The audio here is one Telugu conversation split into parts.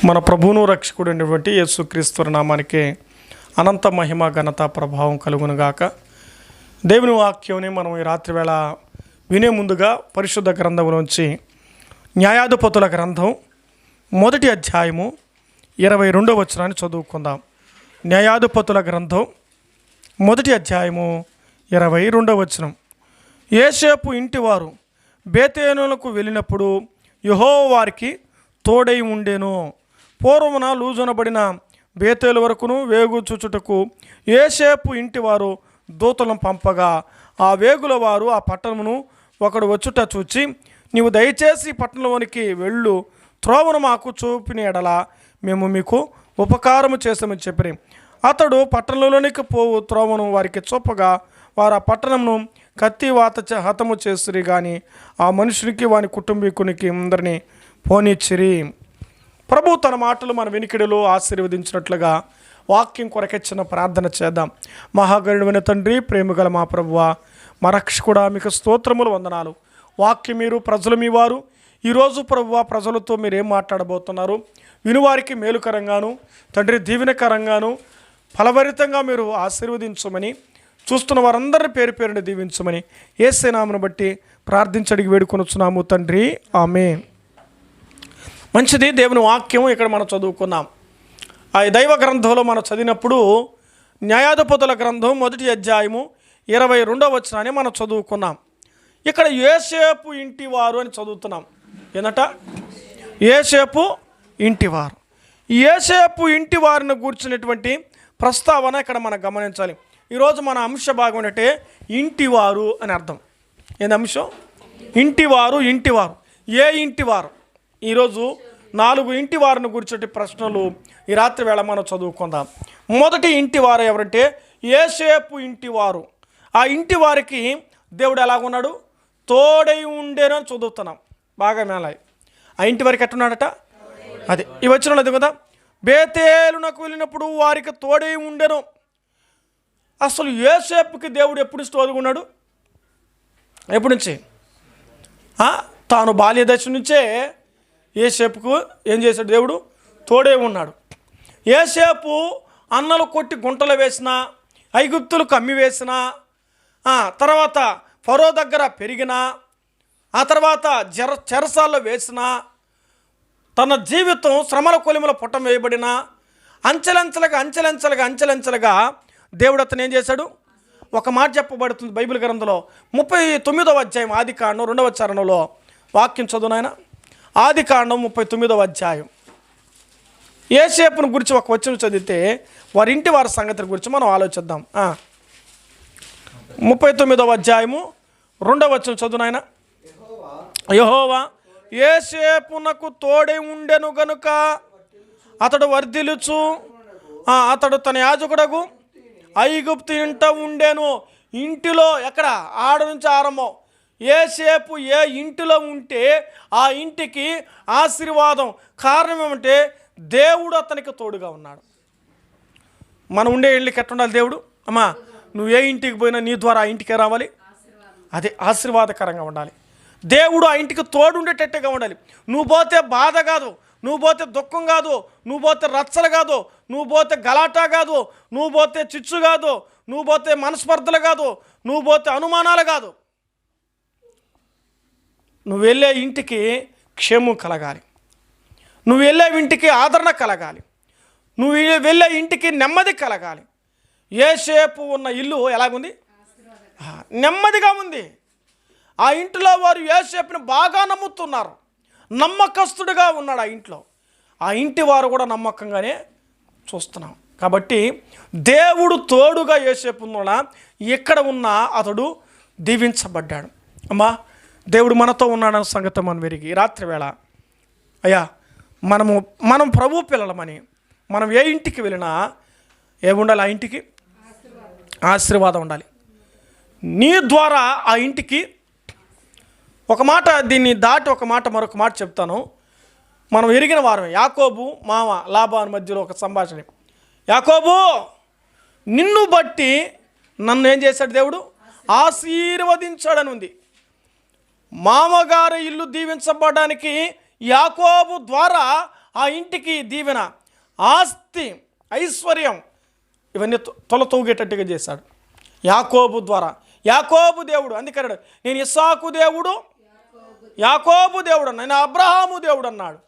మన ప్రభువును రక్షకుడైనటువంటి యేసుక్రీస్తు నామానికి అనంత మహిమ ఘనత ప్రభావం కలుగునుగాక. దేవుని వాక్యంని మనం ఈ రాత్రి వేళ వినే ముందుగా పరిశుద్ధ గ్రంథంలోంచి న్యాయాధిపతుల గ్రంథం 1వ అధ్యాయము 22వ వచనాన్ని చదువుకుందాం. న్యాయాధిపతుల గ్రంథం 1వ అధ్యాయము 22వ వచనం. యోసేపు ఇంటివారు బేతేలునకు వెళ్ళినప్పుడు యెహోవా వారికి తోడై ఉండెను. పూర్వమున లూజునబడిన బేతేలు వరకును వేగు చూచుటకు యోసేపు ఇంటివారు దూతలను పంపగా ఆ వేగుల వారు ఆ పట్టణమును ఒకడు వచ్చుట చూచి, నీవు దయచేసి పట్టణంలోనికి వెళ్ళు, త్రోవను మాకు చూపిన ఎడల మేము మీకు ఉపకారము చేస్తామని చెప్పి అతడు పట్టణంలోనికి పోవు త్రోవను వారికి చూపగా వారు ఆ పట్టణమును కత్తి వాత హతము చేసిరి, కానీ ఆ మనుషునికి వాని కుటుంబీకునికి అందరినీ పోనిచ్చిరి. ప్రభు తన మాటలు మన వెనికిడిలో ఆశీర్వదించినట్లుగా వాక్యం కొరకెచ్చిన ప్రార్థన చేద్దాం. మహాగరుడైన తండ్రి, ప్రేమగల మా ప్రభువా, మా రక్షకుడా, మీకు స్తోత్రములు, వందనాలు. వాక్యం మీరు, ప్రజలు మీ వారు. ఈరోజు ప్రభువా, ప్రజలతో మీరు ఏం మాట్లాడబోతున్నారు? వినువారికి మేలుకరంగాను తండ్రి దీవెనకరంగాను ఫలభరితంగా మీరు ఆశీర్వదించమని, చూస్తున్న వారందరినీ పేరు పేరుని దీవించమని యేసు నామమును బట్టి ప్రార్థించడికి వేడుకొనుచున్నాము తండ్రి, ఆమేన్. మంచిది. దేవుని వాక్యం ఇక్కడ మనం చదువుకున్నాం. ఆ దైవ గ్రంథంలో మనం చదివినప్పుడు న్యాయాధిపతుల గ్రంథం 1వ అధ్యాయము 22వ వచనాన్ని మనం చదువుకున్నాం. ఇక్కడ యోసేపు ఇంటివారు అని చదువుతున్నాం. ఏంటట? యోసేపు ఇంటివారు. యోసేపు ఇంటివారిని కూర్చున్నటువంటి ప్రస్తావన ఇక్కడ మనం గమనించాలి. ఈరోజు మన అంశ భాగం ఏంటంటే ఇంటివారు అని అర్థం. ఏంది అంశం? ఇంటివారు. ఇంటివారు ఏ ఇంటివారు? ఈరోజు 4 ఇంటి వారిని గురించి ప్రశ్నలు ఈ రాత్రి వేళ మనం చదువుకుందాం. మొదటి ఇంటి వారు ఎవరంటే యోసేపు ఇంటివారు. ఆ ఇంటి వారికి దేవుడు ఎలాగున్నాడు? తోడై ఉండేను అని చదువుతున్నాం. బాగా మేళాయి. ఆ ఇంటి వారికి ఎట్టున్నాడట? అదే ఈ వచనంలో అది కదా, బేతేలునకు వెళ్ళినప్పుడు వారికి తోడై ఉండెను. అసలు యోసేపుకి దేవుడు ఎప్పుడు తోడుగున్నాడు? ఎప్పటి నుంచి? తాను బాల్య దశ నుంచే యోసేపుకు ఏం చేశాడు? దేవుడు తోడే ఉన్నాడు. యోసేపు అన్నలు కొట్టి గుంటలు వేసిన, ఐగుప్తులకు అమ్మి వేసిన, తర్వాత ఫరో దగ్గర పెరిగిన, ఆ తర్వాత చెరసాల్లో వేసిన, తన జీవితం శ్రమల కొలిమల పుట్టం వేయబడిన, అంచెలంచెలుగా దేవుడు అతను ఏం చేశాడు? ఒక మాట చెప్పబడుతుంది బైబిల్ గ్రంథంలో 39వ అధ్యాయం ఆదికాండం 2వ చరణంలో. వాక్యం చదువు నాయన. ఆదికాండం 39వ అధ్యాయం. యోసేపును గురించి ఒక వచనం చదివితే వారి ఇంటి వారి సంగతి గురించి మనం ఆలోచిద్దాం. 39వ అధ్యాయము 2వ వచనం చదువు నాయన. యెహోవా యోసేపునకు తోడై ఉండెను గనుక అతడు వర్ధిల్లుచు అతడు తన యాజకుడగు ఐగుప్తు ఇంట ఉండెను. ఇంటిలో ఎక్కడ? ఆడ నుంచి ఆరంభం. యోసేపు ఏ ఇంటిలో ఉంటే ఆ ఇంటికి ఆశీర్వాదం. కారణం ఏమంటే దేవుడు అతనికి తోడుగా ఉన్నాడు. మనం ఉండే ఇళ్ళకి ఎట్లా ఉండాలి? దేవుడు, అమ్మా నువ్వు ఏ ఇంటికి పోయినా నీ ద్వారా ఆ ఇంటికే రావాలి. అదే ఆశీర్వాదకరంగా ఉండాలి. దేవుడు ఆ ఇంటికి తోడు ఉండేటట్టుగా ఉండాలి. నువ్వు పోతే బాధ కాదు, నువ్వు పోతే దుఃఖం కాదు, నువ్వు పోతే రచ్చలు కాదు, నువ్వు పోతే గలాటా కాదు, నువ్వు పోతే చిచ్చు కాదు, నువ్వు పోతే మనస్పర్ధలు కాదు, నువ్వు పోతే అనుమానాలు కాదు. నువ్వు వెళ్ళే ఇంటికి క్షేమం కలగాలి. నువ్వు వెళ్ళే ఇంటికి ఆదరణ కలగాలి. నువ్వు వెళ్ళే ఇంటికి నెమ్మది కలగాలి. యోసేపు ఉన్న ఇల్లు ఎలాగుంది? నెమ్మదిగా ఉంది. ఆ ఇంటిలో వారు యోసేపుని బాగా నమ్ముతున్నారు. నమ్మకస్తుడిగా ఉన్నాడు ఆ ఇంట్లో. ఆ ఇంటి వారు కూడా నమ్మకంగానే చూస్తున్నాం. కాబట్టి దేవుడు తోడుగా యోసేపు ఉన్న ఎక్కడ ఉన్నా అతడు దీవించబడ్డాడు. అమ్మా, దేవుడు మనతో ఉన్నాడన్న సంగతి మనం వెరిగి రాత్రి వేళ అయ్యా మనం ప్రభు పిల్లలమని మనం ఏ ఇంటికి వెళ్ళినా ఏముండాలి? ఆ ఇంటికి ఆశీర్వాదం ఉండాలి. నీ ద్వారా ఆ ఇంటికి ఒక మాట, దీన్ని దాటి ఒక మాట మరొక మాట చెప్తాను. మనం ఎరిగిన వారమే. యాకోబు మామ లాబాను మధ్యలో ఒక సంభాషణ. యాకోబు, నిన్ను బట్టి నన్ను ఏం చేశాడు? దేవుడు ఆశీర్వదించాడని ఉంది. మామగారు ఇల్లు దీవించబడడానికి యాకోబు ద్వారా ఆ ఇంటికి దీవెన, ఆస్తి, ఐశ్వర్యం ఇవన్నీ తొలతూగేటట్టుగా చేశాడు యాకోబు ద్వారా. యాకోబు దేవుడు అందుకన్నాడు, నేను ఇస్సాకు దేవుడు, యాకోబు దేవుడు, నేను అబ్రహాము దేవుడు అన్నాడు.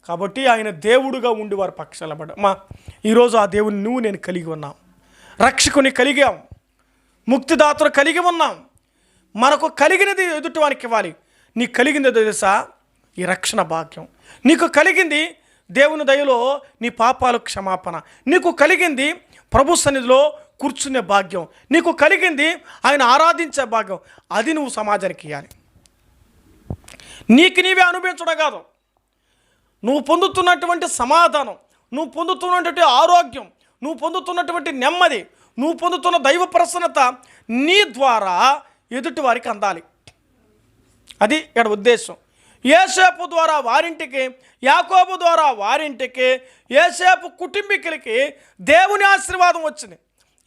కాబట్టి ఆయన దేవుడుగా ఉండి వారి పక్షాల పడ్డా. ఈరోజు ఆ దేవుని నువ్వు నేను కలిగి ఉన్నాం, రక్షకుని కలిగాం, ముక్తిదాతను కలిగి ఉన్నాం. మనకు కలిగినది ఎదుటివానికి ఇవ్వాలి. నీకు కలిగింది తెలుసా? ఈ రక్షణ భాగ్యం. నీకు కలిగింది దేవుని దయలో నీ పాపాలు క్షమాపణ. నీకు కలిగింది ప్రభు సన్నిధిలో కూర్చునే భాగ్యం. నీకు కలిగింది ఆయన ఆరాధించే భాగ్యం. అది నువ్వు సమాజానికి ఇవ్వాలి. నీకు నీవే అనుభవించడం కాదు, నువ్వు పొందుతున్నటువంటి సమాధానం, నువ్వు పొందుతున్నటువంటి ఆరోగ్యం, నువ్వు పొందుతున్నటువంటి నెమ్మది, నువ్వు పొందుతున్న దైవ ప్రసన్నత నీ ద్వారా ఎదుటి వారికి అందాలి. అది ఇక్కడ ఉద్దేశం. యోసేపు ద్వారా వారింటికి, యాకోబు ద్వారా వారింటికి, యోసేపు కుటుంబీకులకి దేవుని ఆశీర్వాదం వచ్చింది.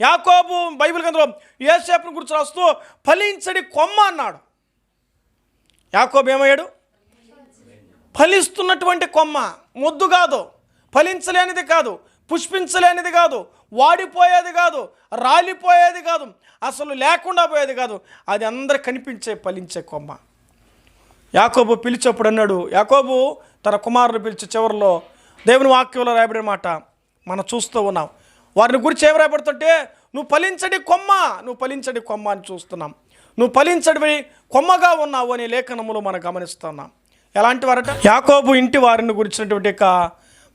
యాకోబు బైబిల్ గ్రంథంలో యోసేపుని గురించి రాస్తూ ఫలించడి కొమ్మ అన్నాడు. యాకోబు ఏమయ్యాడు? ఫలిస్తున్నటువంటి కొమ్మ. మొద్దు కాదు, ఫలించలేనిది కాదు, పుష్పించలేనిది కాదు, వాడిపోయేది కాదు, రాలిపోయేది కాదు, అసలు లేకుండా పోయేది కాదు. అది అందరికి కనిపించే ఫలించే కొమ్మ. యాకోబు పిలిచేప్పుడు అన్నాడు, యాకోబు తన కుమారుని పిలిచి చివరిలో దేవుని వాక్యంలో రాయబడిన మాట మనం చూస్తూ ఉన్నాం. వారిని గురించి ఏం రాయబడుతుంటే, నువ్వు ఫలించడి కొమ్మ, నువ్వు ఫలించడి కొమ్మ అని చూస్తున్నాం. నువ్వు ఫలించడి కొమ్మగా ఉన్నావు అని లేఖనములు మనం గమనిస్తున్నాం. ఎలాంటి వారట? యాకోబు ఇంటి వారిని గురించినటువంటి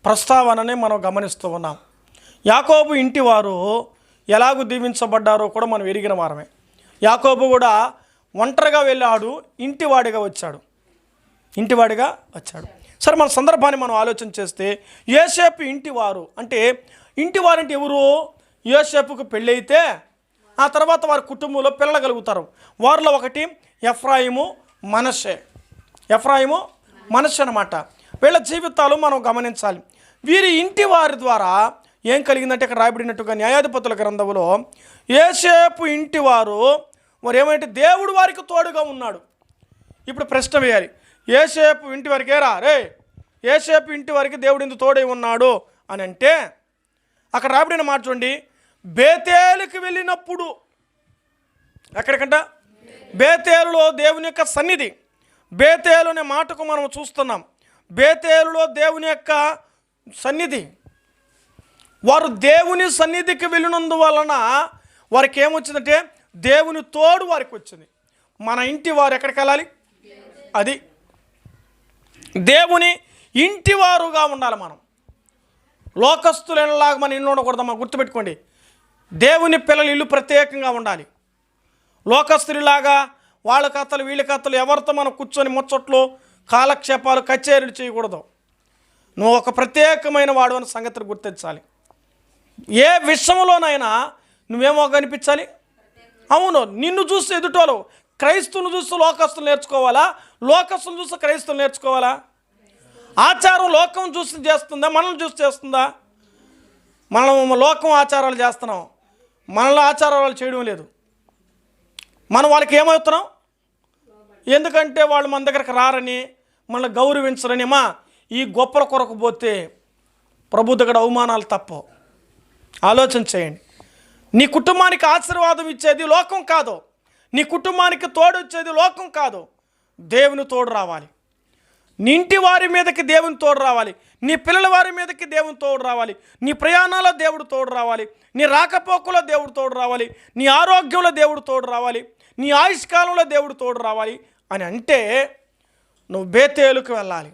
ప్రస్తావనని మనం గమనిస్తూ ఉన్నాం. యాకోబు ఇంటి వారు ఎలాగూ దీవించబడ్డారో కూడా మనం ఎరిగిన వారమే. యాకోబు కూడా ఒంటరిగా వెళ్ళాడు, ఇంటివాడిగా వచ్చాడు. సరే, మన సందర్భాన్ని మనం ఆలోచన చేస్తే యోసేపు ఇంటివారు అంటే, ఇంటివారు అంటే ఎవరు? యోసేపుకు పెళ్ళి అయితే ఆ తర్వాత వారి కుటుంబంలో పిల్లలు కలుగుతారు. వారిలో ఒకటి ఎఫ్రాయిము, మనషే అన్నమాట. వీళ్ళ జీవితాలు మనం గమనించాలి. వీరి ఇంటి వారి ద్వారా ఏం కలిగిందంటే, ఇక్కడ రాయబడినట్టుగా న్యాయాధిపతుల గ్రంథంలో యోసేపు ఇంటి వారు ఏమంటే దేవుడు వారికి తోడుగా ఉన్నాడు. ఇప్పుడు ప్రశ్న వేయాలి, యోసేపు ఇంటి వారికి యోసేపు ఇంటి వారికి దేవుడు ఎందుకు తోడై ఉన్నాడు అని అంటే, అక్కడ రాబడిన మాట చూడండి. బేతేలుకి వెళ్ళినప్పుడు, ఎక్కడికంట? బేతేలులో దేవుని యొక్క సన్నిధి. బేతేలు అనే మాటకు మనం చూస్తున్నాం. బేతేలులో దేవుని యొక్క సన్నిధి. వారు దేవుని సన్నిధికి వెళ్ళినందువలన వారికి ఏమొచ్చిందంటే, దేవుని తోడు వారికి వచ్చింది. మన ఇంటి వారు ఎక్కడికి వెళ్ళాలి? అది దేవుని ఇంటి వారుగా ఉండాలి. మనం లోకస్తులలాగా మనం ఇల్లు ఉండకూడదమ్మా, గుర్తుపెట్టుకోండి. దేవుని పిల్లల ఇల్లు ప్రత్యేకంగా ఉండాలి. లోకస్తులాగా వాళ్ళ కథలు వీళ్ళ కథలు ఎవరితో మనం కూర్చొని ముచ్చట్లు, కాలక్షేపాలు, కచేరీలు చేయకూడదు. నువ్వు ఒక ప్రత్యేకమైన వాడు అనే సంగతిని గుర్తించాలి. ఏ విషయంలోనైనా నువ్వేమో కనిపించాలి. అవును, నిన్ను చూసి ఎదుటోళ్ళు, క్రైస్తవులు చూస్తూ లోకస్తులు నేర్చుకోవాలా? లోకస్తులు చూస్తూ క్రైస్తవులు నేర్చుకోవాలా? ఆచారం లోకం చూసి చేస్తుందా, మనల్ని చూసి చేస్తుందా? మనం లోకం ఆచారాలు చేస్తున్నాం, మనలో ఆచారాలు చేయడం లేదు. మనం వాళ్ళకి ఏమవుతున్నాం? ఎందుకంటే వాళ్ళు మన దగ్గరకు రారని, మనల్ని గౌరవించరని. ఈ గొప్పల కొరకు పోతే ప్రభు దగ్గర అవమానాలు తప్పవు. ఆలోచన చేయండి. నీ కుటుంబానికి ఆశీర్వాదం ఇచ్చేది లోకం కాదు, నీ కుటుంబానికి తోడు ఇచ్చేది లోకం కాదు. దేవుని తోడు రావాలి. నీ ఇంటి వారి మీదకి దేవుని తోడు రావాలి. నీ పిల్లల వారి మీదకి దేవుని తోడు రావాలి. నీ ప్రయాణాల్లో దేవుడు తోడు రావాలి. నీ రాకపోకలో దేవుడు తోడు రావాలి. నీ ఆరోగ్యంలో దేవుడు తోడు రావాలి. నీ ఆయుష్కాలంలో దేవుడు తోడు రావాలి అని అంటే నువ్వు బేతేలుకు వెళ్ళాలి.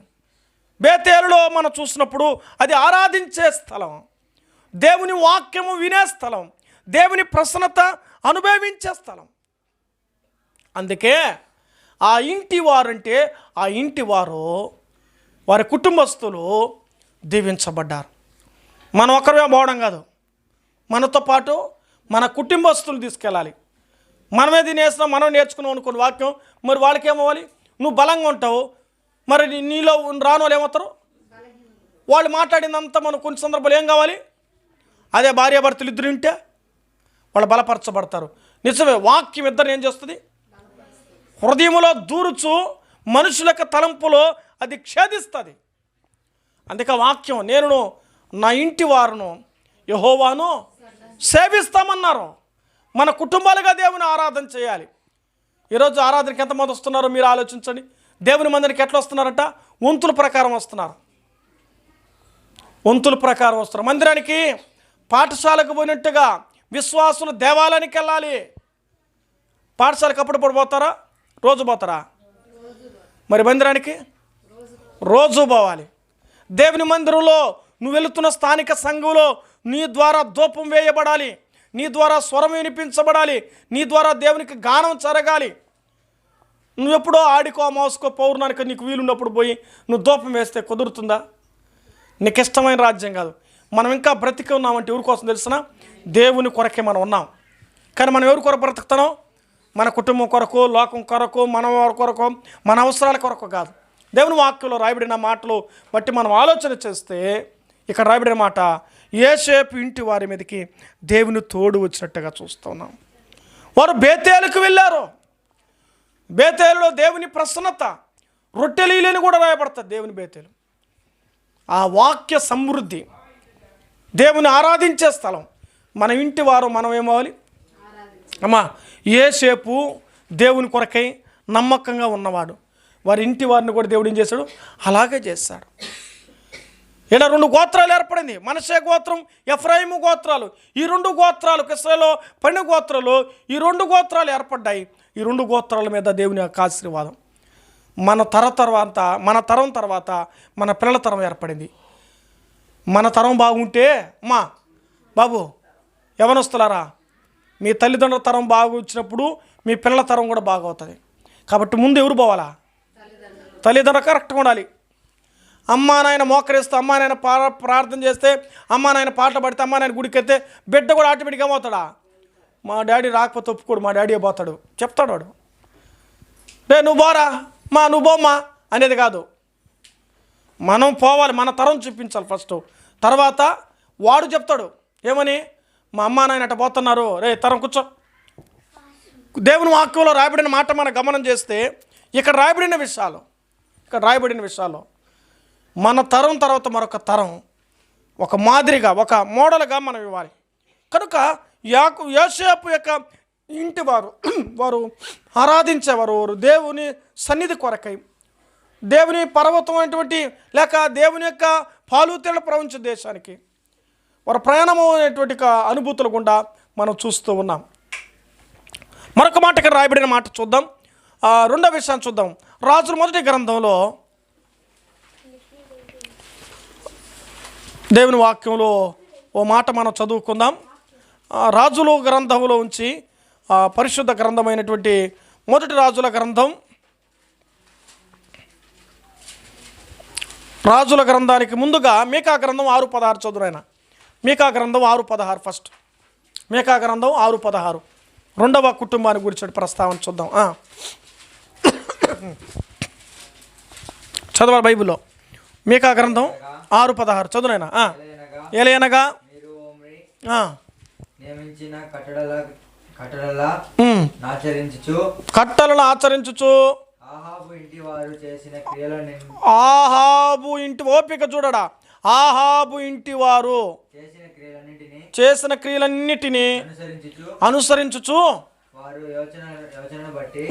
బేతేలులో మనం చూసినప్పుడు అది ఆరాధించే స్థలం, దేవుని వాక్యము వినే స్థలం, దేవుని ప్రసన్నత అనుభవించే స్థలం. అందుకే ఆ ఇంటి వారంటే, ఆ ఇంటి వారు వారి కుటుంబస్తులు దీవించబడ్డారు. మనం ఒకరే పోవడం కాదు, మనతో పాటు మన కుటుంబస్తులు తీసుకెళ్ళాలి. మనమే తినేసినా మనం నేర్చుకున్నాం అనుకోని వాక్యం, మరి వాళ్ళకి ఏమవ్వాలి? నువ్వు బలంగా ఉంటావు, మరి నీలో రాని వాళ్ళు ఏమవుతారు? వాళ్ళు మాట్లాడిందంతా మనం కొన్ని సందర్భాలు ఏం కావాలి? అదే భార్యాభర్తలు ఇద్దరు ఉంటే వాళ్ళు బలపరచబడతారు. నిజమే, వాక్యం ఇద్దరు ఏం చేస్తుంది? హృదయంలో దూరుచు మనుషుల యొక్క తలంపులో అది ఛేదిస్తుంది. అందుకే వాక్యం, నేను నా ఇంటి వారును యెహోవాను సేవిస్తామన్నారు. మన కుటుంబాలుగా దేవుని ఆరాధన చేయాలి. ఈరోజు ఆరాధనకి ఎంతమంది వస్తున్నారో మీరు ఆలోచించండి. దేవుని మందిరికి ఎట్లా వస్తున్నారంట? వంతుల ప్రకారం వస్తున్నారు. వంతుల ప్రకారం వస్తున్నారు. మందిరానికి పాఠశాలకు పోయినట్టుగా విశ్వాసులు దేవాలయానికి వెళ్ళాలి. పాఠశాలకు అప్పుడు పోతారా? రోజు పోతారా? మరి మందిరానికి రోజు పోవాలి. దేవుని మందిరంలో నువ్వు వెళుతున్న స్థానిక సంఘంలో నీ ద్వారా ధూపం వేయబడాలి, నీ ద్వారా స్వరం వినిపించబడాలి, నీ ద్వారా దేవునికి గానం జరగాలి. నువ్వెప్పుడో ఆడికో మోసుకో పౌర్ణానికి నీకు వీలున్నప్పుడు పోయి నువ్వు ధూపం వేస్తే కుదురుతుందా? నీకు ఇష్టమైన రాజ్యం కాదు. మనం ఇంకా బ్రతికి ఉన్నామంటే ఎవరి కోసం తెలుసునా? దేవుని కొరకే మనం ఉన్నాం. కానీ మనం ఎవరి కొరకు బ్రతుకుతున్నాం? మన కుటుంబం కొరకు, లోకం కొరకు, మన కొరకు, మన అవసరాల కొరకు కాదు. దేవుని వాక్యంలో రాయబడిన మాటలు బట్టి మనం ఆలోచన చేస్తే ఇక్కడ రాయబడిన మాట, యోసేపు ఇంటి వారి మీదకి దేవుని తోడు వచ్చినట్టుగా చూస్తూ ఉన్నాం. వారు బేతేలుకు వెళ్ళారు. బేతేలులో దేవుని ప్రసన్నత, రొట్టెలీలని కూడా రాయబడతారు దేవుని బేతేలు. ఆ వాక్య సమృద్ధి, దేవుని ఆరాధించే స్థలం. మన ఇంటి వారు మనం ఏమవ్వాలి అమ్మా? యోసేపు దేవుని కొరకై నమ్మకంగా ఉన్నవాడు. వారి ఇంటి వారిని కూడా దేవుడు ఏం చేశాడు? అలాగే చేశాడు. ఇలా 2 గోత్రాలు ఏర్పడింది. మనషే గోత్రం, ఎఫ్రాయిము గోత్రాలు. ఈ 2 గోత్రాలు, ఇశ్రాయేలు 12 గోత్రాలు, ఈ 2 గోత్రాలు ఏర్పడ్డాయి. ఈ 2 గోత్రాల మీద దేవుని యొక్క ఆశీర్వాదం మన తరం తర్వాత మన పిల్లల తరం ఏర్పడింది. మన తరం బాగుంటే మా బాబు యవనస్తులారా, మీ తల్లిదండ్రుల తరం బాగా వచ్చినప్పుడు మీ పిల్లల తరం కూడా బాగవుతుంది. కాబట్టి ముందు ఎవరు పోవాలా? తల్లిదండ్రులు కరెక్ట్గా ఉండాలి. అమ్మా నాయన మోకరిస్తే, అమ్మా నాయన ప్రార్థన చేస్తే, అమ్మా నాయన పాటలు పడితే, అమ్మా నాయన గుడికి వెళ్తే బిడ్డ కూడా ఆటోమేటిక్గా పోతాడా? మా డాడీ రాకపోతే ఒప్పుకోడు, మా డాడీ పోతాడు చెప్తాడు వాడు. నువ్వు పోరా మా, నువ్వు పోమ్మా అనేది కాదు. మనం పోవాలి, మన తరం చూపించాలి ఫస్ట్. తర్వాత వాడు చెప్తాడు ఏమని? మా అమ్మా నాయన అట్ట పోతున్నారు, రే తరం కూర్చో. దేవుని వాక్యంలో రాయబడిన మాట మనం గమనం చేస్తే ఇక్కడ రాయబడిన విషయాలు మన తరం తర్వాత మరొక తరం ఒక మాదిరిగా, ఒక మోడల్గా మనం ఇవ్వాలి. కనుక యోసేపు యొక్క ఇంటి వారు ఆరాధించేవారు. వారు దేవుని సన్నిధి కొరకై, దేవుని పర్వతం అనేటువంటి లేక దేవుని యొక్క పాలుతేళ్ల ప్రపంచ దేశానికి వారు ప్రయాణం అనేటువంటి అనుభూతులు గుండా మనం చూస్తూ ఉన్నాం. మరొక మాట ఇక్కడ రాయబడిన మాట చూద్దాం. రెండో విషయాన్ని చూద్దాం. రాజుల మొదటి గ్రంథంలో దేవుని వాక్యంలో ఓ మాట మనం చదువుకుందాం. రాజుల గ్రంథంలో ఉంచి పరిశుద్ధ గ్రంథమైనటువంటి మొదటి రాజుల గ్రంథం, రాజుల గ్రంథానికి ముందుగా మీకా గ్రంథం 6:16 చదువురైనా. మీకా గ్రంథం 6:16 ఫస్ట్. మీకా గ్రంథం 6:16 రెండవ కుటుంబాన్ని గురించి ప్రస్తావన చూద్దాం. చదవాలి బైబిల్లో. మీకా గ్రంథం 6:16 చదువునైనా. ఏలయనగా కట్టలను ఆచరించుచు ఆహాబు ఇంటి ఓపిక చూడడా. ఆహాబు ఇంటి వారు చేసిన క్రియలన్నిటినీ అనుసరించుచు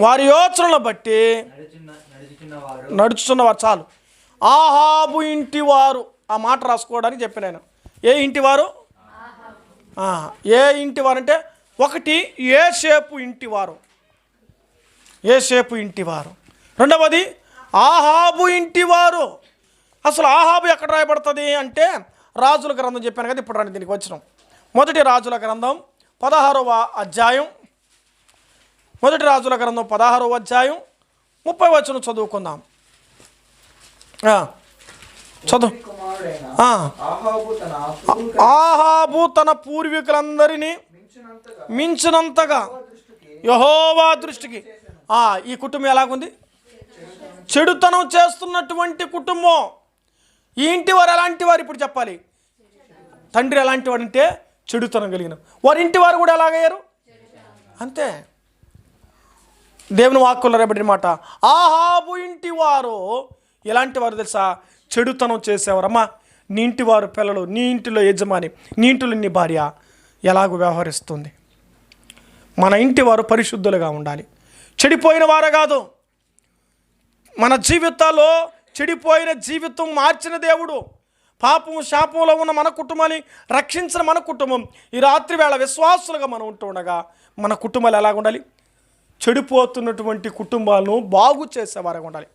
వారి యోచనను బట్టి నడుచుచున్నవారు. చాలు. ఆహాబు ఇంటి వారు, ఆ మాట రాసుకోవడానికి చెప్పిన ఆయన. ఏ ఇంటి వారు? ఏ ఇంటి వారు అంటే ఒకటి యోసేపు ఇంటివారు, యోసేపు ఇంటివారు. రెండవది ఆహాబు ఇంటివారు. అసలు ఆహాబు ఎక్కడ రాయబడుతుంది అంటే రాజుల గ్రంథం చెప్పాను కదా, ఇప్పుడు రండి దీనికి వచ్చినాం. మొదటి రాజుల గ్రంథం 16వ అధ్యాయం, మొదటి రాజుల గ్రంథం 16వ అధ్యాయం 30వ వచనం చదువుకుందాం. చదువు. ఆహాబు తన పూర్వీకులందరినీ మించినంతగా యెహోవా దృష్టికి. ఈ కుటుంబం ఎలాగుంది? చెడుతనం చేస్తున్నటువంటి కుటుంబం. ఈ ఇంటి వారు ఎలాంటి వారు ఇప్పుడు చెప్పాలి? తండ్రి ఎలాంటి వాడు అంటే చెడుతనం కలిగిన వారి ఇంటి వారు కూడా ఎలాగయ్యారు అంతే. దేవుని వాక్కుల్లో రాయబడిన మాట, ఆహాబు ఇంటి వారు ఎలాంటి వారు తెలుసా? చెడుతనం చేసేవారమ్మా, నీ ఇంటి వారు పిల్లలు, నీ ఇంటిలో యజమాని, నీ ఇంటిలో నీ భార్య ఎలాగో వ్యవహరిస్తుంది. మన ఇంటి వారు పరిశుద్ధులుగా ఉండాలి, చెడిపోయిన వారు కాదు. మన జీవితాల్లో చెడిపోయిన జీవితం మార్చిన దేవుడు, పాపం శాపంలో ఉన్న మన కుటుంబాన్ని రక్షించిన మన కుటుంబం ఈ రాత్రి వేళ విశ్వాసులుగా మనం ఉంటూ ఉండగా మన కుటుంబాలు ఎలాగ ఉండాలి? చెడిపోతున్నటువంటి కుటుంబాలను బాగు చేసేవారుగా ఉండాలి.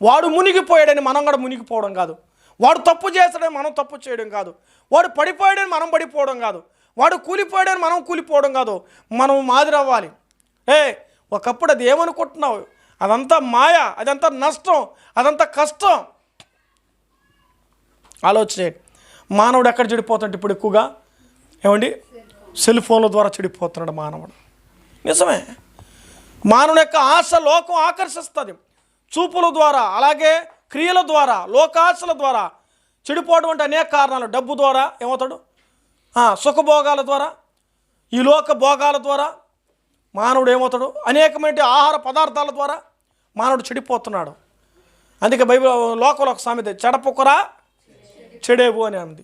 వాడు మునిగిపోయాడని మనం కూడా మునిగిపోవడం కాదు, వాడు తప్పు చేస్తాడని మనం తప్పు చేయడం కాదు, వాడు పడిపోయాడని మనం పడిపోవడం కాదు, వాడు కూలిపోయాడని మనం కూలిపోవడం కాదు. మనం మాదిరి అవ్వాలి. ఒకప్పుడు అది ఏమనుకుంటున్నావు, అదంతా మాయ, అదంతా నష్టం, అదంతా కష్టం. ఆలోచించండి. మానవుడు ఎక్కడ చెడిపోతాడు ఇప్పుడు ఎక్కువగా? ఏమండి, సెల్ ఫోన్ల ద్వారా చెడిపోతున్నాడు మానవుడు. నిజమే, మానవుని యొక్క ఆశ లోకం ఆకర్షిస్తుంది. చూపుల ద్వారా, అలాగే క్రియల ద్వారా, లోకాశల ద్వారా చెడిపోవడం అంటే అనేక కారణాలు. డబ్బు ద్వారా ఏమవుతాడు? సుఖభోగాల ద్వారా, ఈ లోక భోగాల ద్వారా మానవుడు ఏమవుతాడు? అనేకమైన ఆహార పదార్థాల ద్వారా మానవుడు చెడిపోతున్నాడు. అందుకే బైబిల్ లోకంలో ఒక సామెత, చెడపుకురా చెడేవు అని అంది.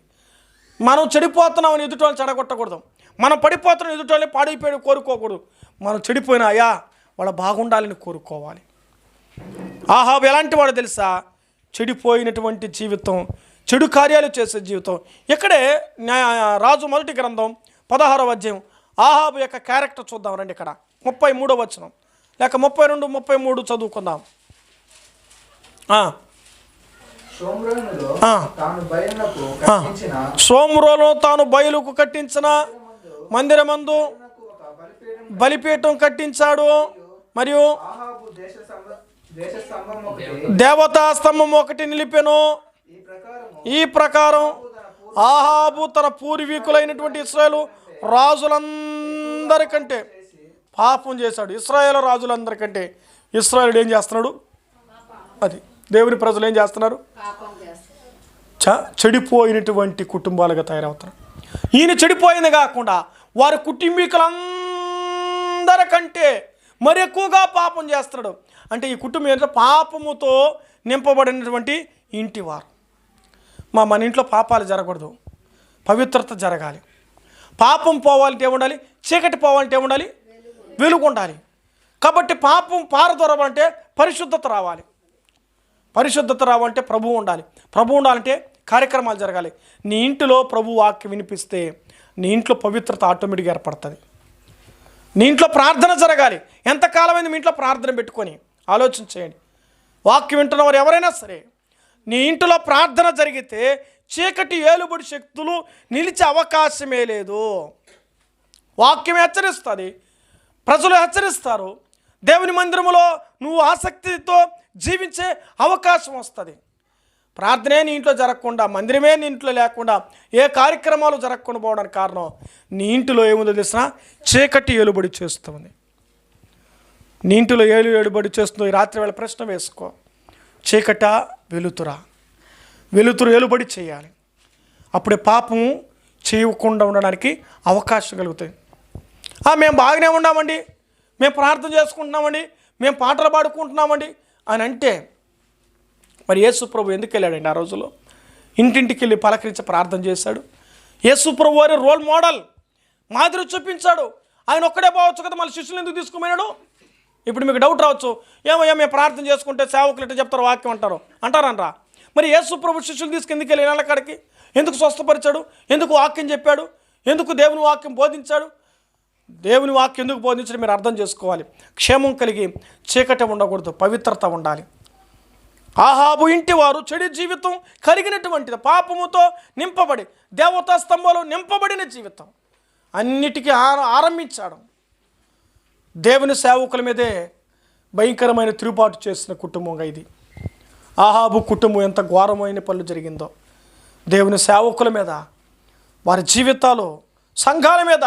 మనం చెడిపోతున్నామని ఎదుటి వాళ్ళని చెడగొట్టకూడదు, మనం పడిపోతున్నాం ఎదుటి వాళ్ళని పాడైపోయి కోరుకోకూడదు. మనం చెడిపోయినా అయ్యా వాళ్ళ బాగుండాలని కోరుకోవాలి. ఆహాబు ఎలాంటి వాడు తెలుసా? చెడిపోయినటువంటి జీవితం, చెడు కార్యాలు చేసే జీవితం. ఇక్కడే రాజు మొదటి గ్రంథం 16వ అధ్యాయం ఆహాబు యొక్క క్యారెక్టర్ చూద్దాం రండి. ఇక్కడ 33వ వచనం లేక 32, 33 చదువుకుందాం. సోమ్రోను తాను బయలుకు కట్టించిన మందిరమందు బలిపీఠం కట్టించాడు, మరియు దేవతా స్తంభం ఒకటి నిలిపెను. ఈ ప్రకారం ఆహాబు తన పూర్వీకులైనటువంటి ఇశ్రాయేలు రాజులందరికంటే పాపం చేశాడు. ఇశ్రాయేలు రాజులందరికంటే ఇశ్రాయేలుడు ఏం చేస్తున్నాడు? అది దేవుని ప్రజలు ఏం చేస్తున్నారు? చెడిపోయినటువంటి కుటుంబాలుగా తయారవుతున్నారు. ఈయన చెడిపోయింది కాకుండా వారి కుటుంబీకులందరికంటే మరి ఎక్కువగా పాపం చేస్తున్నాడు. అంటే ఈ కుటుంబం ఏంటంటే పాపముతో నింపబడినటువంటి ఇంటివారు. మన ఇంట్లో పాపాలు జరగకూడదు, పవిత్రత జరగాలి. పాపం పోవాలంటే ఏముండాలి? చీకటి పోవాలంటే ఏముండాలి? వెలుగు ఉండాలి. కాబట్టి పాపం పారదొరవాలంటే పరిశుద్ధత రావాలి. పరిశుద్ధత రావాలంటే ప్రభువు ఉండాలి. ప్రభువు ఉండాలంటే కార్యక్రమాలు జరగాలి. నీ ఇంటిలో ప్రభు వాక్యం వినిపిస్తే నీ ఇంట్లో పవిత్రత ఆటోమేటిక్గా ఏర్పడుతుంది. నీ ఇంట్లో ప్రార్థన జరగాలి. ఎంతకాలమైంది మీ ఇంట్లో ప్రార్థన పెట్టుకొని ఆలోచన చేయండి. వాక్యం వింటున్నవారు ఎవరైనా సరే, నీ ఇంటిలో ప్రార్థన జరిగితే చీకటి ఏలుబడి శక్తులు నిలిచే అవకాశమే లేదు. వాక్యం హెచ్చరిస్తుంది, ప్రజలు హెచ్చరిస్తారు. దేవుని మందిరములో నువ్వు ఆసక్తితో జీవించే అవకాశం వస్తుంది. ప్రార్థనే నీ ఇంట్లో జరగకుండా, మందిరమే నీ ఇంట్లో లేకుండా, ఏ కార్యక్రమాలు జరగకుండా పోవడానికి కారణం నీ ఇంటిలో ఏముందో తెలిసిన చీకటి ఏలుబడి చేస్తుంది. నీ ఇంటిలో ఏలుబడి చేస్తుందో ఈ రాత్రి వేళ ప్రశ్న వేసుకో. చీకట వెలుతురా? వెలుతురు ఏలుబడి చేయాలి. అప్పుడే పాపం చేయకుండా ఉండడానికి అవకాశం కలుగుతుంది. మేము బాగానే ఉన్నామండి, మేము ప్రార్థన చేసుకుంటున్నామండి, మేము పాటలు పాడుకుంటున్నామండి అని అంటే మరి యేసు ప్రభు ఎందుకు వెళ్ళాడండి? ఆ రోజుల్లో ఇంటింటికి వెళ్ళి పలకరించి ప్రార్థన చేశాడు. యేసు ప్రభు వారి రోల్ మోడల్, మాదిరి చూపించాడు. ఆయన ఒక్కడే పోవచ్చు కదా, మళ్ళీ శిష్యులు ఎందుకు తీసుకుపోయినాడు? ఇప్పుడు మీకు డౌట్ రావచ్చు, ఏమయ్యా మేము ప్రార్థన చేసుకుంటే సేవకులు ఎట్లా చెప్తారు, వాక్యం అంటారనరా? మరి యేసు ప్రభు శిష్యులు తీసుకెందుకు వెళ్ళి నెల కాడికి ఎందుకు స్వస్థపరిచాడు? ఎందుకు వాక్యం చెప్పాడు? ఎందుకు దేవుని వాక్యం బోధించాడు? దేవుని వాక్యం ఎందుకు బోధించడం మీరు అర్థం చేసుకోవాలి. క్షేమం కలిగి చీకటి ఉండకూడదు, పవిత్రత ఉండాలి. ఆహాబు ఇంటి వారు చెడు జీవితం కలిగినటువంటిది, పాపముతో నింపబడి దేవతా స్తంభాలు నింపబడిన జీవితం అన్నిటికీ ఆరంభించాడు. దేవుని సేవకుల మీదే భయంకరమైన తిరుగుబాటు చేసిన కుటుంబంగా ఇది. ఆహాబు కుటుంబం ఎంత ఘోరమైన పనులు జరిగిందో, దేవుని సేవకుల మీద, వారి జీవితాలు, సంఘాల మీద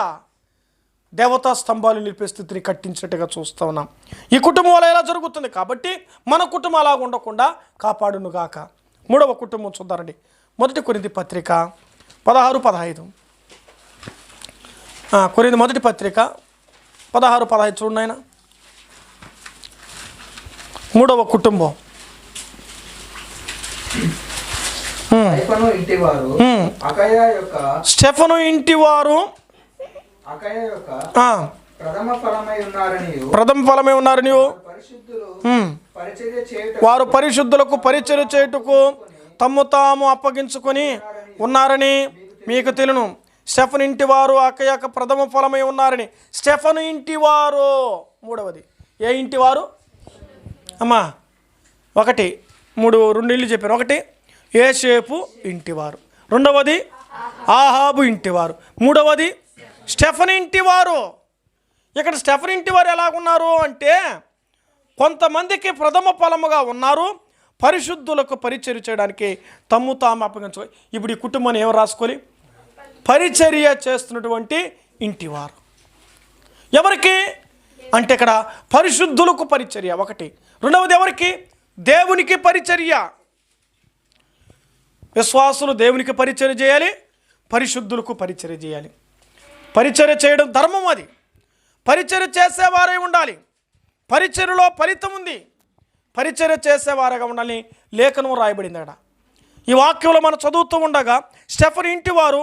దేవతా స్తంభాలు నిలిపే స్థితిని కట్టించినట్టుగా చూస్తూ ఉన్నాం. ఈ కుటుంబంలో ఎలా జరుగుతుంది కాబట్టి మన కుటుంబం అలాగ ఉండకుండా కాపాడును గాక. మూడవ కుటుంబం చూద్దారండి. 1 కొరింథీ పత్రిక 16-15. కొరింథీ మొదటి పత్రిక 16-15 చూడండి ఆయన. మూడవ కుటుంబం స్టెఫను ఇంటివారు అకయ యొక్క స్టెఫను ఇంటివారు అకయ యొక్క ఆ, ప్రథమ ఫలమై ఉన్నారని ప్రథమ ఫలమే ఉన్నారు నీవు. పరిశుద్ధులు ఉమ్. పరిచర్య చేయుట వారు పరిశుద్ధులకు పరిచర్య చేయుటకు తమ్ము తాము అప్పగించుకొని ఉన్నారని మీకు తెలును. స్టెఫను ఇంటివారు అకయక ప్రథమ ఫలమై ఉన్నారని. స్టెఫను ఇంటివారు మూడవది. ఏ ఇంటివారు అమ్మా? ఒకటి రెండు ఇల్లు చెప్పారు. ఒకటి యోసేపు ఇంటివారు, రెండవది ఆహాబు ఇంటివారు, మూడవది స్టెఫను ఇంటివారు. ఇక్కడ స్టెఫను ఇంటివారు ఎలాగున్నారు అంటే కొంతమందికి ప్రథమ ఫలముగా ఉన్నారు, పరిశుద్ధులకు పరిచర్య చేయడానికి తమ్ము తాము అప్పగించు. ఇప్పుడు ఈ కుటుంబాన్ని ఎవరు రాసుకోవాలి? పరిచర్య చేస్తున్నటువంటి ఇంటివారు. ఎవరికి అంటే ఇక్కడ పరిశుద్ధులకు పరిచర్య ఒకటి. రెండవది ఎవరికి? దేవునికి పరిచర్య. విశ్వాసులు దేవునికి పరిచర్య చేయాలి, పరిశుద్ధులకు పరిచర్య చేయాలి. పరిచర్య చేయడం ధర్మం. అది పరిచర్య చేసేవారే ఉండాలి. పరిచర్యలో ఫలితం ఉంది. పరిచర్య చేసేవారుగా ఉండాలని లేఖనం రాయబడింది అక్కడ. ఈ వాక్యంలో మనం చదువుతూ ఉండగా స్టెఫను ఇంటి వారు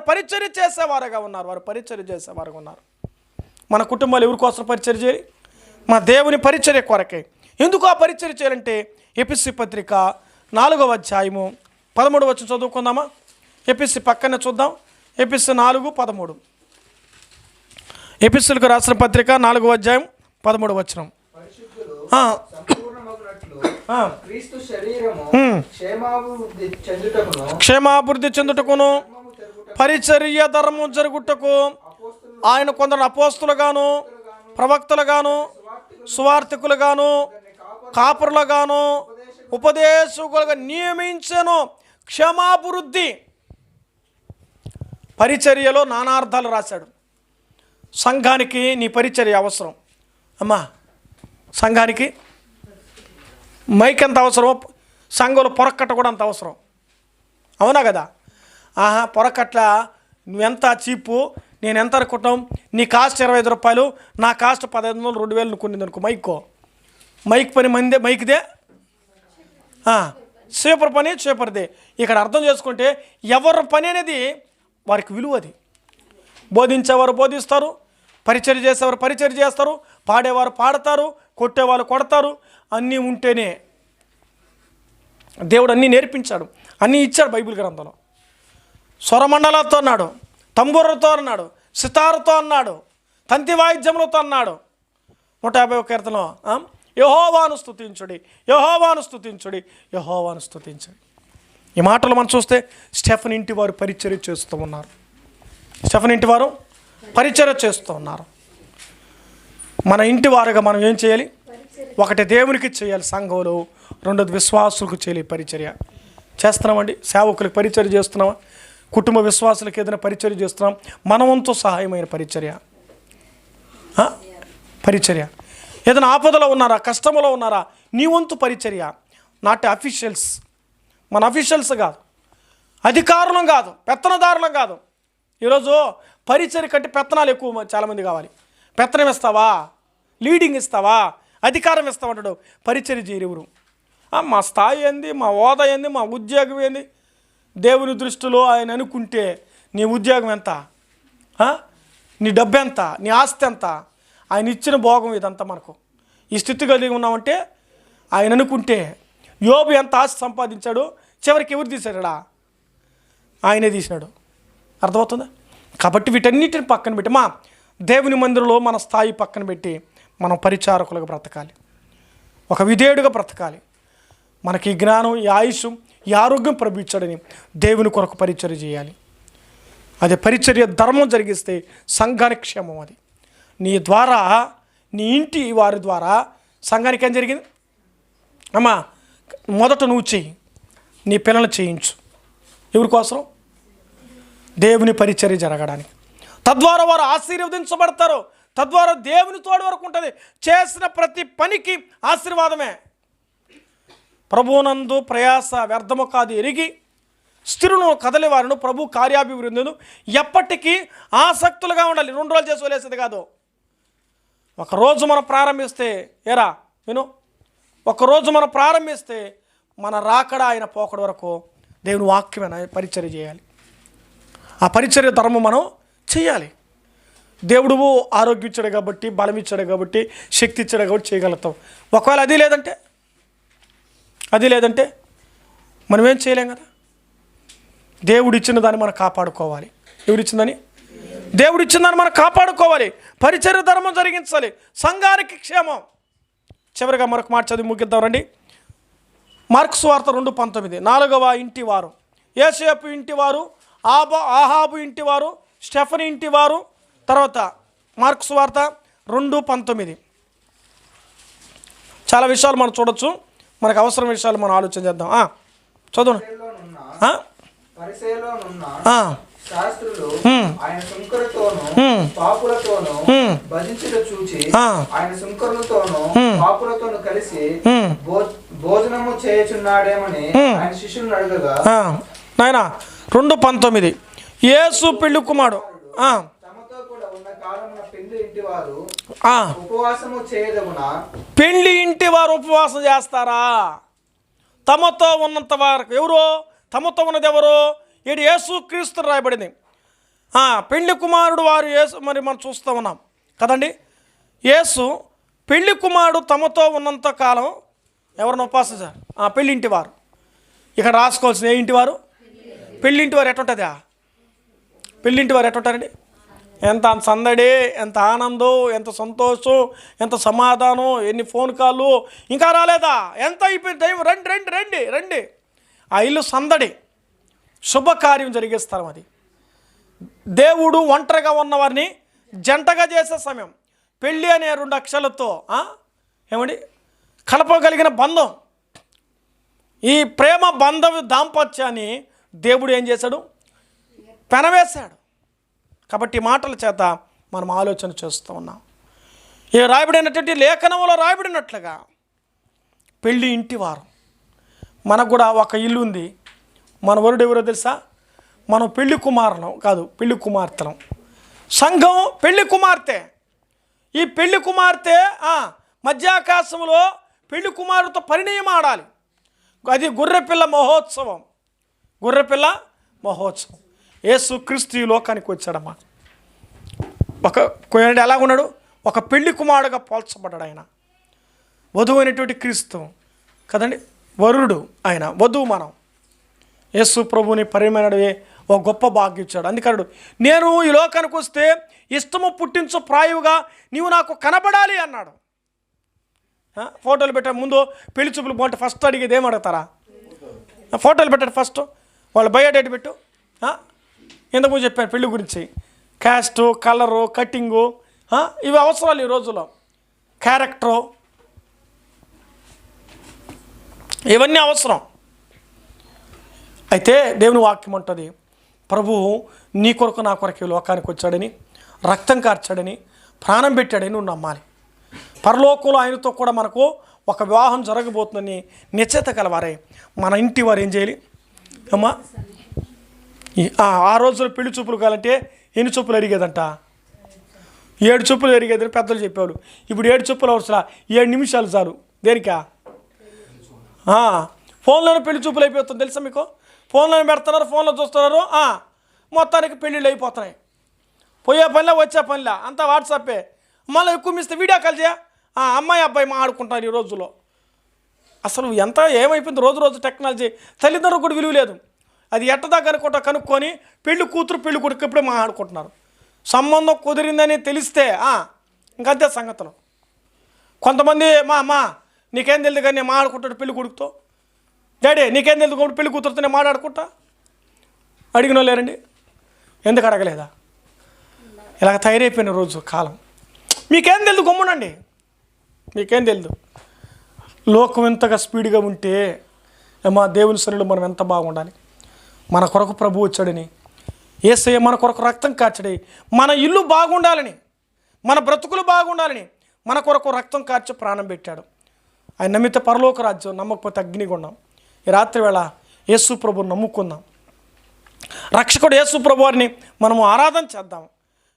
పరిచర్య చేసేవారుగా ఉన్నారు. వారు పరిచర్య చేసేవారుగా ఉన్నారు. మన కుటుంబాలు ఎవరి కోసం పరిచర్య చేయాలి? మా దేవుని పరిచర్య కొరకే. ఎందుకు ఆ పరిచర్య చేయాలంటే ఎపిసి పత్రిక 4వ అధ్యాయము 13 వచ్చి చదువుకుందామా? ఎపిసి పక్కనే చూద్దాం. ఎపిసి 4:13. ఎపిసిలకు రాసిన పత్రిక 4వ అధ్యాయం 13 వచనం. క్రీస్తు శరీరము క్షేమాభివృద్ధి చెందుటకును పరిచర్య ధర్మం జరుగుటకు ఆయన కొందరు అపోస్తులుగాను, ప్రవక్తలుగాను, సువార్తికులుగాను, కాపరులుగాను, ఉపదేశకులుగా నియమించను. క్షమాభివృద్ధి పరిచర్యలో నానార్థాలు రాశాడు. సంఘానికి నీ పరిచర్య అవసరం అమ్మా. సంఘానికి మైక్ ఎంత అవసరమో సంఘంలో పొరకట్ట కూడా అంత అవసరం. అవునా కదా? పొరకట్ల నువ్వెంత చీపు, నేను ఎంత అనుకుంటాం, నీ కాస్ట్ 25 రూపాయలు, నా కాస్ట్ 1500 2000 కొనింది అనుకో. మైక్ పని మందే, మైక్దే, స్వీపర్ పని స్వీపర్దే. ఇక్కడ అర్థం చేసుకుంటే ఎవరి పని అనేది వారికి విలువ. అది బోధించేవారు బోధిస్తారు, పరిచర్య చేసేవారు పరిచర్య చేస్తారు, పాడేవారు పాడతారు, కొట్టేవాళ్ళు కొడతారు. అన్నీ ఉంటేనే దేవుడు అన్నీ నేర్పించాడు, అన్నీ ఇచ్చాడు బైబిల్ గ్రంథంలో. స్వరమండలాలతో అన్నాడు, తంబూరతో అన్నాడు, సితారుతో అన్నాడు, తంతి వాయిద్యములతో అన్నాడు. 151 కీర్తనలో యెహోవాను స్తుతించుడి, యెహోవాను స్తుతించుడి, యెహోవాను స్తుతించుడి. ఈ మాటలు మనం చూస్తే స్టెఫను ఇంటి వారు పరిచర్య చేస్తూ ఉన్నారు. స్టెఫను ఇంటి వారు పరిచర్య చేస్తూ ఉన్నారు. మన ఇంటి వారుగా మనం ఏం చేయాలి? ఒకటి దేవునికి చేయాలి సంఘంలో, రెండోది విశ్వాసులకు చేయాలి పరిచర్య. చేస్తున్నామండి. సేవకులకు పరిచర్య చేస్తున్నామా? కుటుంబ విశ్వాసులకు ఏదైనా పరిచర్య చేస్తున్నాం? మన వంతు సహాయమైన పరిచర్య. పరిచర్య. ఏదైనా ఆపదలో ఉన్నారా, కష్టంలో ఉన్నారా, నీ వంతు పరిచర్య. నాట్ అఫీషియల్స్, మన అఫీషియల్స్ కాదు, అధికారులం కాదు, పెత్తనదారులం కాదు. ఈరోజు పరిచర్య కంటే పెత్తనాలు ఎక్కువ చాలామంది కావాలి. పెత్తనం ఇస్తావా, లీడింగ్ ఇస్తావా, అధికారం ఇస్తామంటాడు. పరిచర్య చేయరు ఎవరు. మా స్థాయి ఏంది, మా హోదా ఏంది, మా ఉద్యోగం ఏంది? దేవుని దృష్టిలో ఆయన అనుకుంటే నీ ఉద్యోగం ఎంత, నీ డబ్బు ఎంత, నీ ఆస్తి ఎంత, ఆయన ఇచ్చిన భోగం ఇదంతా మనకు. ఈ స్థితి కలిగి ఉన్నామంటే ఆయన అనుకుంటే యోబు ఎంత ఆస్తి సంపాదించాడు, చివరికి ఎవరు తీశాడా? ఆయనే తీసినాడు. అర్థమవుతుందా? కాబట్టి వీటన్నిటిని పక్కన పెట్టి దేవుని మందిరంలో మన స్థాయి పక్కన పెట్టి మనం పరిచారకులుగా బ్రతకాలి, ఒక విధేయుడిగా బ్రతకాలి. మనకి ఈ జ్ఞానం, ఈ ఆయుష్, ఈ ఆరోగ్యం ప్రభు దేవుని కొరకు పరిచర్య చేయాలి. అదే పరిచర్య ధర్మం జరిగిస్తే సంఘానికి క్షేమం. అది నీ ద్వారా, నీ ఇంటి వారి ద్వారా సంఘానికి ఏం జరిగింది? మొదట నువ్వు చెయ్యి, నీ పిల్లలు చేయించు. ఎవరి కోసం? దేవుని పరిచర్య జరగడానికి. తద్వారా వారు ఆశీర్వదించబడతారు. తద్వారా దేవుని తోడు వరకు ఉంటుంది. చేసిన ప్రతి పనికి ఆశీర్వాదమే. ప్రభువునందు ప్రయాస వ్యర్థము కాదు ఎరిగి స్థిరులను కదలి వారిను ప్రభు కార్యాభివృద్ధి ఎప్పటికీ ఆసక్తులుగా ఉండాలి. 2 రోజులు చేసి వదిలేసేది కాదు. ఒకరోజు మనం ప్రారంభిస్తే ఒకరోజు మనం ప్రారంభిస్తే మన రాకడ ఆయన పోకడ వరకు దేవుని వాక్యమైన పరిచర్య చేయాలి. ఆ పరిచర్య ధర్మం మనం చేయాలి. దేవుడు ఆరోగ్యం ఇచ్చాడు కాబట్టి, బలం ఇచ్చాడు కాబట్టి, శక్తి ఇచ్చాడు కాబట్టి చేయగలుగుతాం. ఒకవేళ అది లేదంటే మనం ఏం చేయలేం కదా. దేవుడు ఇచ్చిన దాన్ని మనం కాపాడుకోవాలి. దేవుడు ఇచ్చిన దాన్ని మనం కాపాడుకోవాలి. పరిచర్య ధర్మం జరిగించాలి. సంఘానికి క్షేమం. చివరిగా మరొక మాట చదివి ముగిద్దాం రండి. మార్కు సువార్త 2:19. 4వ ఇంటివారు, యోసేపు ఇంటివారు, ఆహాబు ఇంటివారు, స్టెఫనీ ఇంటివారు. తర్వాత మార్కు సువార్త 2:19. చాలా విషయాలు మనం చూడొచ్చు. మనకు అవసరం విషయాలు మనం ఆలోచన చేద్దాం. చదువు. శాస్త్రులు ఆయన సుంకరుతోను పాపులతోను భజించుట చూచి ఆయన సుంకరులతోను పాపులతోను కలిసి భోజనము చేయుచున్నాడేమని ఆయన శిష్యులను అడగగా, నాయనా 2:19 యేసు పెళ్లి కుమారుడు తమతో కూడా ఉన్న కాలమున పెళ్లి ఇంటి వారు ఉపవాసము చేయదగున. పెళ్లి ఇంటి వారు ఉపవాసం చేస్తారా? తమతో ఉన్నంత వరకు. ఎవరు తమతో ఉన్నది? ఎవరు? ఏడు యేసు క్రీస్తు రాయబడింది. పెళ్లి కుమారుడు వారు యేసు. మరి మనం చూస్తూ ఉన్నాం కదండి. యేసు పెళ్లి కుమారుడు తమతో ఉన్నంత కాలం ఎవరిని ఉపవాసం చేస్తారు? పెళ్ళింటి వారు. ఇక్కడ రాసుకోవాల్సిన ఏ ఇంటివారు? పెళ్ళింటి వారు. ఎట్టుంటుందా పెళ్ళింటి వారు? ఎట్టుంటారండి? ఎంత సందడి, ఎంత ఆనందం, ఎంత సంతోషం, ఎంత సమాధానం, ఎన్ని ఫోన్ కాళ్ళు. ఇంకా రాలేదా? ఎంత అయిపోయింది టైం? రండి రండి రండి రండి. ఆ ఇల్లు సందడి, శుభకార్యం జరిగే స్థలం అది. దేవుడు ఒంటరిగా ఉన్నవారిని జంటగా చేసే సమయం. పెళ్ళి అనే 2 అక్షరాలతో ఏమండి కలపగలిగిన బంధం. ఈ ప్రేమ బంధం దాంపత్యాన్ని దేవుడు ఏం చేశాడు? పెనవేశాడు. కాబట్టి మాటల చేత మనం ఆలోచన చేస్తూ ఉన్నాం. ఈ రాయబడినటువంటి లేఖనంలో రాయబడినట్లుగా పెళ్ళి ఇంటి వారు. మనకు కూడా ఒక ఇల్లు ఉంది. మన వరుడు ఎవరో తెలుసా? మనం పెళ్లి కుమారులం కాదు, పెళ్లి కుమార్తెలం. సంఘం పెళ్లి కుమార్తె. ఈ పెళ్లి కుమార్తె మధ్యాకాశంలో పెళ్లి కుమారుతో పరిణయం ఆడాలి. అది గొర్రెపిల్ల మహోత్సవం. గొర్రెపిల్ల మహోత్సవం. యేసు క్రీస్తు ఈ లోకానికి వచ్చాడమ్మా. ఎలా ఉన్నాడు? ఒక పెళ్లి కుమారుడుగా పోల్చబడ్డాడు ఆయన. వధువు అయినటువంటి క్రీస్తు కదండి. వరుడు ఆయన, వధువు మనం. యేసు ప్రభుని పరిమైనడే ఒక గొప్ప భాగ్యం ఇచ్చాడు. అందుకన్నాడు, నేను ఈ లోకానికి వస్తే ఇష్టము పుట్టించు ప్రాయువుగా నీవు నాకు కనబడాలి అన్నాడు. ఫోటోలు పెట్టే ముందు పెళ్లి చూపులు బాగుంటే ఫస్ట్ అడిగేది ఏం అడుగుతారా? ఫోటోలు పెట్టాడు ఫస్ట్. వాళ్ళు బయోడేట్ పెట్టు. ఇంతకుముందు చెప్పాను పెళ్లి గురించి. క్యాస్టు, కలరు, కటింగు, ఇవి అవసరాలు ఈ రోజుల్లో. క్యారెక్టరు, ఇవన్నీ అవసరం. అయితే దేవుని వాక్యం ఉంటుంది, ప్రభువు నీ కొరకు నా కొరకు ఈ లోకానికి వచ్చాడని, రక్తం కార్చాడని, ప్రాణం పెట్టాడని నువ్వు నమ్మాలి. పరలోకంలో ఆయనతో కూడా మనకు ఒక వివాహం జరగబోతుందని నిశ్చయిత కలవారే మన ఇంటి వారు ఏం చేయాలి అమ్మా? ఆ రోజుల్లో పెళ్లి చూపులు కావాలంటే ఎన్ని చూపులు అడిగేదంట? 7 చూపులు అడిగేదని పెద్దలు చెప్పేవాళ్ళు. ఇప్పుడు 7 చూపులు అవసరం, 7 నిమిషాలు చాలు. దేనికా? ఫోన్లోనే పెళ్లి చూపులు అయిపోతుంది తెలుసా మీకు? ఫోన్లోనే పెడుతున్నారు, ఫోన్లో చూస్తున్నారు. మొత్తానికి పెళ్ళిళ్ళు అయిపోతున్నాయి. పోయే పనిలా వచ్చే పనిలా అంతా వాట్సాపే. మళ్ళీ ఎక్కువ మిస్తే వీడియో కాల్ చేయ అమ్మాయి అబ్బాయి మాట్లాడుకుంటారు ఈ రోజుల్లో. అసలు ఎంత ఏమైపోయింది రోజు రోజు టెక్నాలజీ. తల్లిదండ్రులకు కూడా విలువ లేదు. అది ఎట్టదా కనుక్కొని పెళ్లి కూతురు పెళ్లి కొడుకు ఇప్పుడే మాట్లాడుకుంటున్నారు. సంబంధం కుదిరిందని తెలిస్తే ఇంకంతే సంగతులు. కొంతమంది మా నీకేం తెలియదు కానీ నేను మాట్లాడుకుంటాడు పెళ్లి కొడుకుతో. డాడీ నీకేం తెలియదు కాబట్టి పెళ్లి కూతురుతో నేను మాట్లాడుకుంటా. అడిగిన లేరండి, ఎందుకు అడగలేదా? ఇలాగ తయారైపోయిన రోజు కాలం. మీకేం తెలియదు గమ్మునండి, మీకేం తెలియదు. లోకం ఎంతగా స్పీడ్గా ఉంటే మా దేవుని సన్నిధిలో మనం ఎంత బాగుండాలి. మన కొరకు ప్రభు వచ్చాడని, యేసయ్య మన కొరకు రక్తం కార్చడి, మన ఇల్లు బాగుండాలని, మన బ్రతుకులు బాగుండాలని మన కొరకు రక్తం కార్చి ప్రాణం పెట్టాడు. ఆయన నమ్మితే పరలోక రాజ్యం, నమ్మకపోతే అగ్నిగుండం. ఈ రాత్రి వేళ యేసు ప్రభుని నమ్ముకుందాం. రక్షకుడు యేసు ప్రభు వారిని మనము ఆరాధన చేద్దాం.